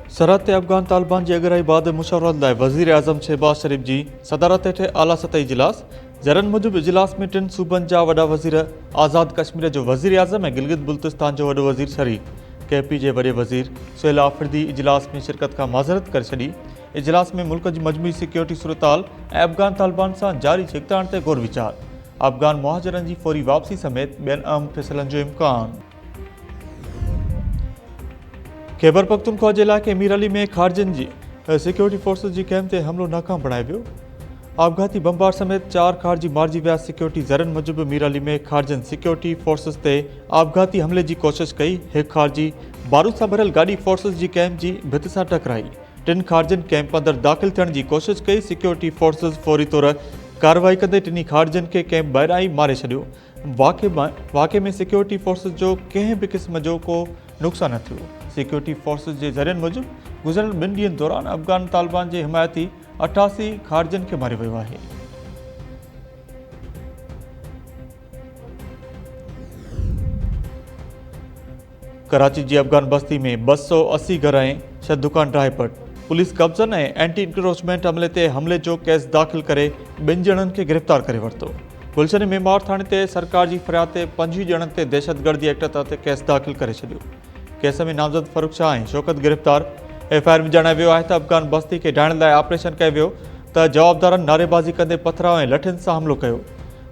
सरहद ते अफ़गान तालिबान जी अगराई बाद मुशावरत लाइ वज़ीर आज़म शहबाज शरीफ़ जी सदारत हेठि आला सतही इजलास। ज़रनि मूजिबि इजलास में 3 सूबनि जा वॾा वज़ीर, आज़ाद कश्मीर जो वज़ीर आज़म ऐं गिलगित बुल्तिस्तान जो वॾो वज़ीर शरीक, KP जे वॾे वज़ीर सुहेल आफरीदी इजलास में शिरकत खां माज़रत करे छॾी। इजलास में मुल्क जी मजमूई सिक्योरिटी सूरताल ऐं अफ़गान तालिबान सां जारी छिकताण ते गौर वीचार, अफ़गान मुहाजिरनि जी फौरी वापसी समेत ॿियनि अहम फ़ैसिलनि जो इम्कान। खैबर पख्तूनख्वा जे इलाइक़े मीर अली में खारजनि जी सिक्योरिटी फोर्सिस जी कैम्प ते हमिलो नाकाम बणाए वियो। आपघाती बमबार समेत 4 खारजी मारिजी विया। सिक्योरिटी ज़रनि मूजिबि मीर अली में खारजनि सिक्योरिटी फोर्सिस ते आपघाती हमले जी कोशिश कई। हिकु खारजी बारूद सां भरियल गाॾी फोर्सिस जी कैम्प जी भित सां टकराई। 3 खारजनि कैम्प अंदरि दाख़िल थियण जी कोशिश कई। सिक्योरिटी फोर्सिस फौरी तौर कार्रवाई कंदे 3 खारजनि खे कैम्प ॿाहिरां ई मारे छॾियो। वाक़े में सिक्योरिटी फोर्सिस जो कंहिं बि क़िस्म जो को नुक़सान न थियो। सिक्योरिटी फोर्सिस जे ज़रियनि मूजिबि गुज़िरियल 2 ॾींहनि दौरान अफ़गान तालिबान जे हिमायती 88 खारजनि खे मारियो वियो आहे। कराची जी अफ़गान बस्ती में 280 घर ऐं 6 दुकान ड्राइपट। पुलिस कब्ज़नि ऐं एंटी इंक्रोचमेंट अमले ते हमले जो केस दाख़िल करे 2 ॼणनि खे गिरफ़्तार करे वरितो। गुलशन मेमार थाणे ते सरकार जी फ़रियाद ते 25 ॼणनि ते दहशतगर्दी एक्ट तहत केस दाख़िल करे छॾियो। केस में नामज़द फ़ारूक शाह ऐं शौकत गिरफ़्तार। FIR में ॼाणायो वियो आहे त अफ़गान बस्ती खे ढाइण लाइ ऑपरेशन कयो वियो त जवाबदारनि नारेबाज़ी कंदे पथराव ऐं लठियुनि सां हमिलो कयो।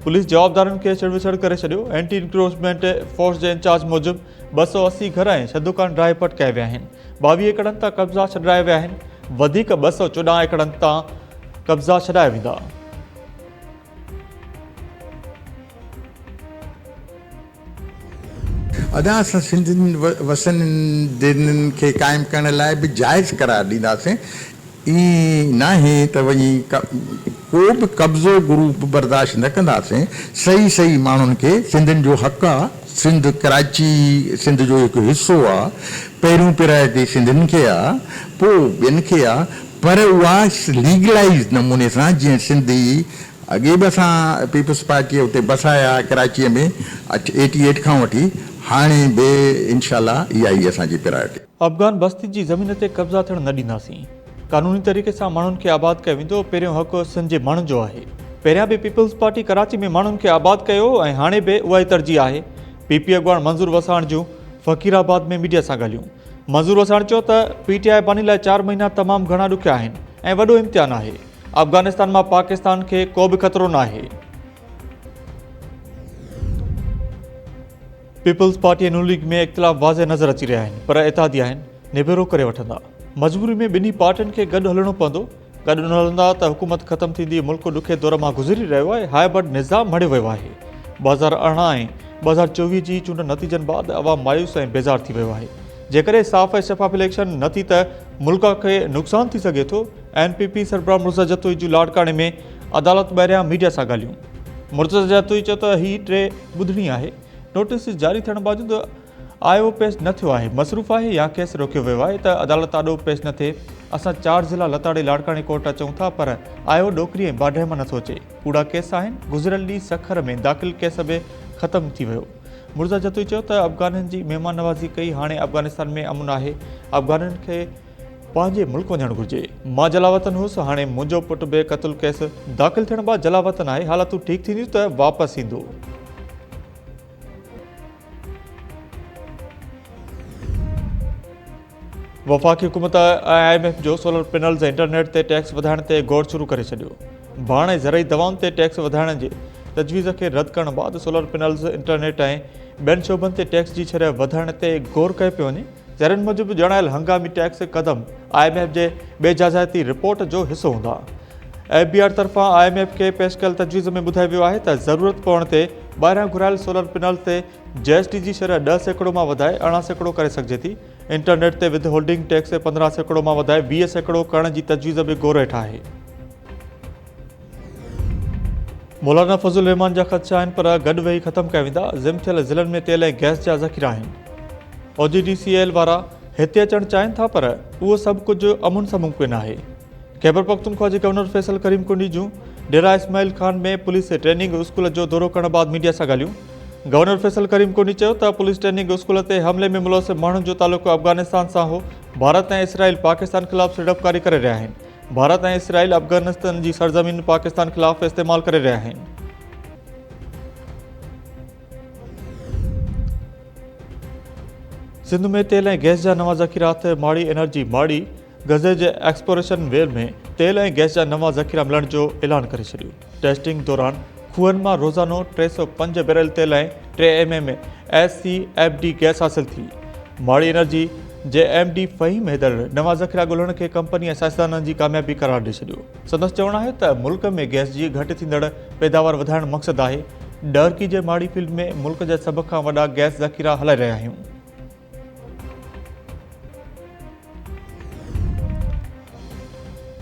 पुलिस जवाबदारनि खे छिड़विछड़ करे छॾियो। एंटी इंक्रोचमेंट फोर्स जे इंचार्ज मूजिबि 280 घर ऐं 6 दुकान ड्राइपट कया विया आहिनि। 22 एकड़नि तां कब्ज़ा छॾाया विया आहिनि। वधीक 214 एकड़नि तां कब्ज़ा छॾाया वेंदा। अदा असां सिंधियुनि वसननि खे क़ाइमु करण लाइ बि जाइज़ करार ॾींदासीं। ईअं नाहे त वञी को बि कब्ज़ो ग्रुप बर्दाश्त न कंदासीं। सही माण्हुनि खे सिंधियुनि जो हक़ु आहे। सिंध कराची सिंध जो हिकु हिसो आहे। पहिरियों प्रायोरिटी सिंधियुनि खे आहे, पोइ ॿियनि खे आहे, पर उहा लीगलाइज़ नमूने सां जीअं सिंधी अॻे बि असां पीपल्स पार्टीअ उते बसाया कराचीअ में 88 खां वठी, हाणे बि इंशाल्लाह इहा ई असांजी प्रायोरिटी। अफ़गान बस्ती जी ज़मीन ते कब्ज़ा थियण न ॾींदासीं। क़ानूनी तरीक़े सां माण्हुनि खे आबाद कयो वेंदो। पहिरियों हक़ु सिंध जे माण्हुनि जो आहे। पहिरियां बि पीपल्स पार्टी कराची में माण्हुनि खे आबाद कयो ऐं हाणे बि उहा ई तरजीह आहे। PP अॻवान मंज़ूर वसाण जूं फ़क़ीराबाद में मीडिया सां ॻाल्हियूं। मंज़ूर वसाण चयो त PTI बानी लाइ 4 महीना तमामु घणा ॾुखिया आहिनि ऐं वॾो इम्तिहान आहे। अफ़गानिस्तान मां पाकिस्तान खे को बि ख़तरो न आहे। पीपल्स पार्टी ऐं नून लीग में इख़्तिलाफ़ वाज़े नज़र अची रहिया आहिनि, पर इतिहादी आहिनि, निबेरो करे वठंदा। मजबूरी में ॿिन्ही पार्टियुनि खे गॾु हलणो पवंदो। गॾु न हलंदा त हुकूमत ख़तमु थींदी। मुल्क ॾुखे दौर मां गुज़री रहियो आहे। हाइबर्ड निज़ाम मड़ियो वियो आहे। 2018 ऐं 2024 जी चूंड नतीजनि बाद अवाम मायूस ऐं बेज़ार थी वियो आहे। जेकॾहिं साफ़ ऐं शफ़ाफ़ इलेक्शन न थी त मुल्क खे नुक़सानु थी सघे थो। NPP सरबराह मुर्तज़ा जतोई जूं लाड़काणे में अदालत ॿाहिरियां मीडिया सां ॻाल्हियूं। मुर्तज़ा जतोई चयो त हीअ 3 ॿुधणी आहे। नोटिस जारी थियण बावजूदि आयो पेश न थियो आहे। मसरूफ़ आहे या केस रोकियो वियो आहे त अदालत आॾो पेश न थिए। असां 4 ज़िला लताड़े लाड़काणे कोर्ट अचूं था, पर आयो ॾोकरी ऐं बाढे मां नथो अचे। कूड़ा केस आहिनि। गुज़िरियल ॾींहुं सखर में दाख़िल केस बि ख़तमु थी वियो। मुर्तज़ा जतोई चयो त अफ़गाननि जी महिमान नवाज़ी कई। हाणे अफ़गानिस्तान में अमन आहे। अफ़गाननि खे पंहिंजे मुल्क वञणु घुरिजे। मां जलावतन हुउसि, हाणे मुंहिंजो पुटु बि क़तल केस दाख़िल थियण बाद जलावतन आहे। हालातूं ठीकु थींदियूं त वापसि ईंदो। वफ़ाक़ी हुकूमत IMF जो सोलर पैनल्स ऐं इंटरनेट ते टैक्स वधाइण ते गौर शुरू करे छॾियो। बाण ऐं ज़रई दवाउनि ते टैक्स वधाइण जे तजवीज़ खे रद्द करण बाद सोलर पैनल्स, इंटरनेट ऐं ॿियनि शोबनि ते टैक्स जी शरह वधाइण ते गौर कयो पियो वञे। ज़रनि मूजिबि ॼाणायल हंगामी टैक्स क़दम IMF जे बेजाज़ाती रिपोर्ट जो हिसो हूंदा। FBR तरफ़ां IMF खे पेश कयल तजवीज़ में ॿुधायो वियो आहे त ज़रूरत पवण ते ॿाहिरां घुरायल सोलर पैनल ते GST जी शरह 10% मां वधाए 18% करे सघिजे थी। इंटरनेट ते विद होल्डिंग टैक्स 15% मां वधाए 20% करण जी तजवीज़ बि गौर हेठि आहे। मौलाना फज़ुल रहमान जा ख़दशा आहिनि, पर गॾु वेही ख़तमु कया वेंदा। ज़िम थियल ज़िलनि में तेल ऐं गैस जा ज़ख़ीरा आहिनि। OGDCL वारा हिते अचणु चाहिनि था, पर उहो सभु कुझु अमुन सां मुमकिन आहे। खैबर पख्तूनख्वा जे गवर्नर फैसल करीम कुंडी जूं डेरा इस्माइल खान में पुलिस ट्रेनिंग स्कूल जो दौरो करण बाद मीडिया सां ॻाल्हियूं। गवर्नर फैसल करीम कोनी चयो त पुलिस ट्रेनिंग स्कूल ते हमले में मुलसिब माण्हुनि जो तालुको अफगानिस्तान सां हो। भारत ऐं इसराइल पाकिस्तान ख़िलाफ़ सीड़पकारी करे रहिया आहिनि। भारत ऐं इसराइल अफगानिस्तान जी सरज़मीन पाकिस्तान ख़िलाफ़ इस्तेमाल करे रहिया आहिनि। सिंध में तेल ऐं गैस जा नवां ज़ख़ीरात। माड़ी एनर्जी माड़ी गज़े जे एक्सप्लोरेशन वेल में तेल ऐं गैस जा नवां ज़ख़ीरा मिलण जो ऐलान करे छॾियो। टेस्टिंग दौरान खूहनि मां रोज़ानो 305 बैरल तेल ऐं 3 mm SCFD गैस हासिल थी। माड़ी एनर्जी जे MD फ़हीम हैदर नवां ज़ख़ीरा ॻोल्हण खे कंपनी ऐं साइंसदाननि जी कामयाबी करार ॾेई छॾियो। संदसि चवणु आहे त मुल्क में गैस जी घटि थींदड़ पैदावार वधाइण मक़सदु आहे। डरकी जे माड़ी फील्ड में मुल्क जा सभ खां वॾा गैस ज़ख़ीरा हलाए रहिया आहियूं।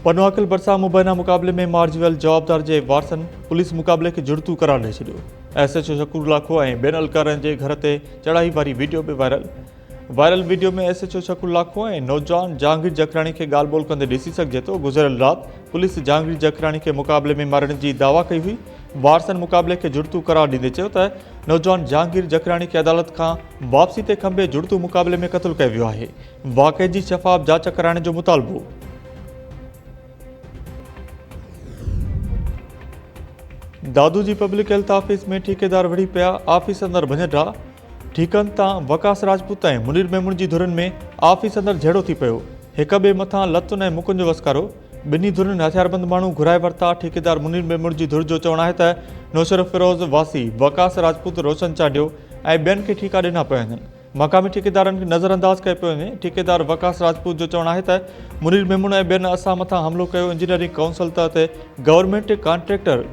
पनवाकल बरसा मुबैना मुक़ाबले में मार्जवेल जवाबदार जे वारसनि पुलिस मुक़ाबले खे जुड़तू करार ॾेई छॾियो। SHO शकूर लाखो ऐं ॿियनि अलकारनि जे घर ते चढ़ाई वारी वीडियो बि वायरल वीडियो में SHO शकूर लाखो ऐं नौजवान जहांगीर जखराणी खे ॻाल्हि ॿोल कंदे ॾिसी सघिजे थो। गुज़िरियल राति पुलिस जहांगीर जखराणी खे मुक़ाबले में मारण जी दावा कई हुई। वारसनि मुक़ाबले खे जुड़तू करार ॾींदे चयो त नौजवान जहांगीर जखराणी खे अदालत खां वापसी ते खंबे जुड़तू मुक़ाबले में क़तलु कयो वियो आहे। वाक़े जी शफ़ाफ़ जांच कराइण जो मुतालबो। दादू जी पब्लिक हेल्थ ऑफिस में ठेकेदार वड़ी पिया। ऑफिस अंदर भञडा ठीकनि तां वकास राजपूत ऐं मुनीर मेमुन जी धुरनि में ऑफिस अंदर झेड़ो थी पियो। हिक ॿिए मथां लतुनि ऐं मुकुनि जो वसकारो। ॿिन्ही धुरनि हथियारबंद माण्हू घुराए वरिता। ठेकेदार मुनीर मेमुन जी धुर जो चवणु आहे त नौशर फिरोज़ वासी वकास राजपूत रोशन चाडियो ऐं ॿियनि खे ठीका ॾिना पिया आहिनि। मक़ामी ठेकेदारनि खे नज़रअंदाज कयो पियो वञे। ठेकेदार वकास राजपूत जो चवणु आहे त मुनीर मेमुन ऐं ॿियनि असां मथां हमिलो कयो। इंजीनियरिंग काउंसिल तहत गवर्नमेंट कॉन्ट्रेक्टर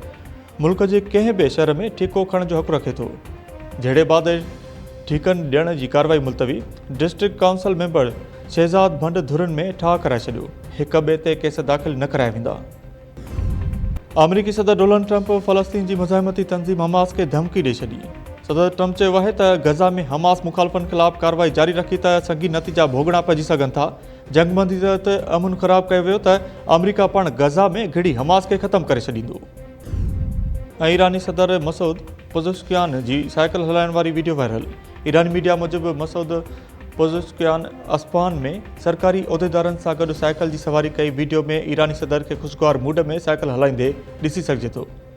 मुल्क जे कंहिं बि शहर में ठीको खणण जो हक़ रखे थो। जहिड़े बाद ठीकनि ॾियण जी कार्रवाई मुलतवी। डिस्ट्रिक्ट काउंसिल मेंबर शहज़ाद भंड धुरनि में ठाह कराए छॾियो। हिक ॿिए ते केस दाख़िल न कराया वेंदा। अमरीकी सदर डोनाल्ड ट्रंप फ़लस्तीन जी मुज़ाहिमती तंज़ीम हमास खे धमकी ॾेई छॾी। सदर ट्रंप चयो आहे त गज़ा में हमास मुखालफ़नि ख़िलाफ़ कार्रवाई जारी रखी त संगीन नतीजा भोगणा पइजी सघनि था। जंगबंदी तहत अमन ख़राब कयो वियो त अमरीका पाण गज़ा में घिड़ी हमास खे ख़तमु करे छॾींदो। ऐं ईरानी सदर मसूद पोज़ेशकियान जी साइकिल हलाइण वारी वीडियो वायरल। ईरानी मीडिया मूजिबि मसूद पोज़ेशकियान अस्फहान में सरकारी उहिदेदारनि सां गॾु साइकिल जी सवारी कई। वीडियो में ईरानी सदर खे ख़ुशगवार मूड में साइकिल हलाईंदे ॾिसी सघिजे थो।